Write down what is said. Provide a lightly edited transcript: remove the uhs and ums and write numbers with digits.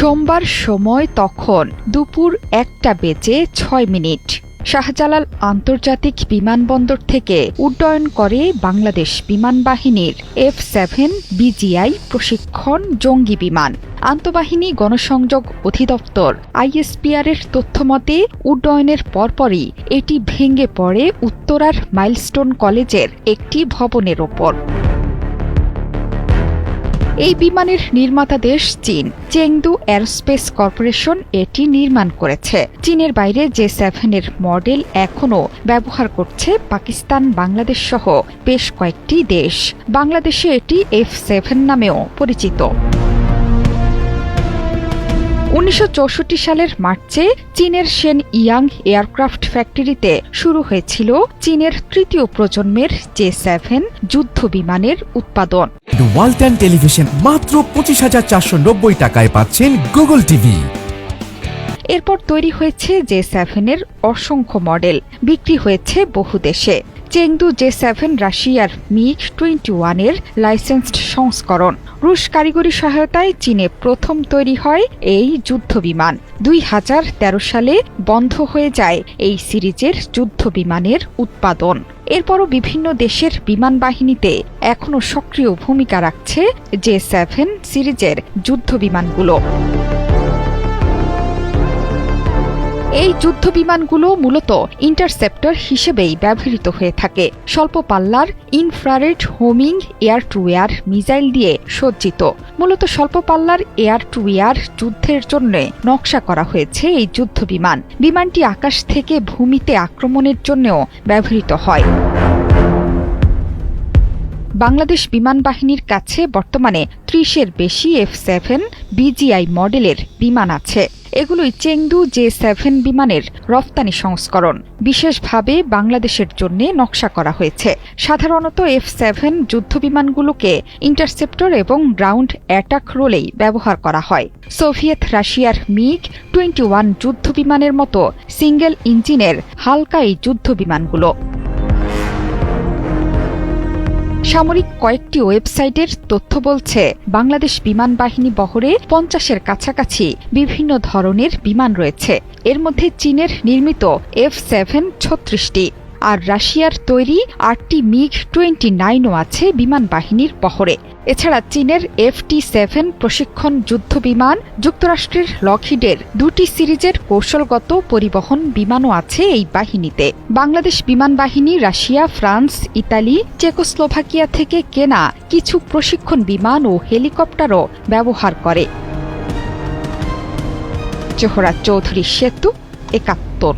সোমবার সময় তখন দুপুর 1টা বেজে 6 মিনিট। শাহজালাল আন্তর্জাতিক বিমানবন্দর থেকে উড্ডয়ন করে বাংলাদেশ বিমান বাহিনীর F-7 বিজিআই প্রশিক্ষণ জঙ্গি বিমান। আন্তঃবাহিনী গণসংযোগ অধিদপ্তর ISPR এর তথ্যমতে উড্ডয়নের পরপরই এটি ভেঙে পড়ে উত্তরার মাইলস্টোন কলেজের একটি ভবনের ওপর। এই বিমানের নির্মাতা দেশ চীন। চেংদু এরোস্পেস কর্পোরেশন এটি নির্মাণ করেছে। চীনের বাইরে J-7 এর মডেল এখনও ব্যবহার করছে পাকিস্তান, বাংলাদেশ সহ বেশ কয়েকটি দেশ। বাংলাদেশে এটি F-7 নামেও পরিচিত। 1964 সালের মার্চে চীনের শেন ইয়াং এয়ারক্রাফট ফ্যাক্টরিতে শুরু হয়েছিল চীনের তৃতীয় প্রজন্মের J-7 যুদ্ধ বিমানের উৎপাদন। ওয়ালটন টেলিভিশন মাত্র 25,490 টাকায় পাচ্ছেন গুগল টিভি। এরপর তৈরি হয়েছে J-7 এর অসংখ্য মডেল, বিক্রি হয়েছে বহু দেশে। চেংদু J-7 রাশিয়ার MiG-21 এর লাইসেন্সড সংস্করণ। রুশ কারিগরি সহায়তায় চীনে প্রথম তৈরি হয় এই যুদ্ধ বিমান। 2013 সালে বন্ধ হয়ে যায় এই সিরিজের যুদ্ধ বিমানের উৎপাদন। এরপরও বিভিন্ন দেশের বিমান বাহিনীতে এখনও সক্রিয় ভূমিকা রাখছে J-7 সিরিজের যুদ্ধ বিমানগুলো। এই যুদ্ধ বিমানগুলো মূলত ইন্টারসেপ্টর হিসেবেই ব্যবহৃত হয়ে থাকে। স্বল্প পাল্লার infrared homing air two air missile দিয়ে সজ্জিত। মূলত স্বল্প পাল্লার এয়ার টু এয়ার যুদ্ধের জন্য নকশা করা হয়েছে এই যুদ্ধ বিমান। বিমানটি আকাশ থেকে ভূমিতে আক্রমণের জন্যও ব্যবহৃত হয়। বাংলাদেশ বিমান বাহিনীর কাছে বর্তমানে 30-এর বেশি F-7 বিজিআই মডেলের বিমান আছে। এগুলোই চেংদু J-7 বিমানের রফতানি সংস্করণ। বিশেষভাবে বাংলাদেশের জন্য নকশা করা হয়েছে। সাধারণত F-7 যুদ্ধ বিমানগুলোকে ইন্টারসেপ্টর এবং গ্রাউন্ড অ্যাটাক রোলেই ব্যবহার করা হয়। সোভিয়েত রাশিয়ার MiG-21 যুদ্ধ বিমানের মতো সিঙ্গেল ইঞ্জিনের হালকা এই যুদ্ধ বিমানগুলো। সামরিক কয়েকটি ওয়েবসাইটের তথ্য বলছে বাংলাদেশ বিমান বাহিনী বহরে 50-এর কাছাকাছি বিভিন্ন ধরনের বিমান রয়েছে। এর মধ্যে চীনের নির্মিত F-7 36টি আর রাশিয়ার তৈরি 8টি MiG-29ও আছে বিমান বাহিনীর বহরে। এছাড়া চীনের FT-7 প্রশিক্ষণ যুদ্ধ বিমান, যুক্তরাষ্ট্রের লকহিডের 2টি সিরিজের কৌশলগত পরিবহন বিমানও আছে এই বাহিনীতে। বাংলাদেশ বিমান বাহিনী রাশিয়া, ফ্রান্স, ইতালি, চেকোস্লোভাকিয়া থেকে কেনা কিছু প্রশিক্ষণ বিমান ও হেলিকপ্টারও ব্যবহার করে। জোহরা চৌধুরী সেতু, 71।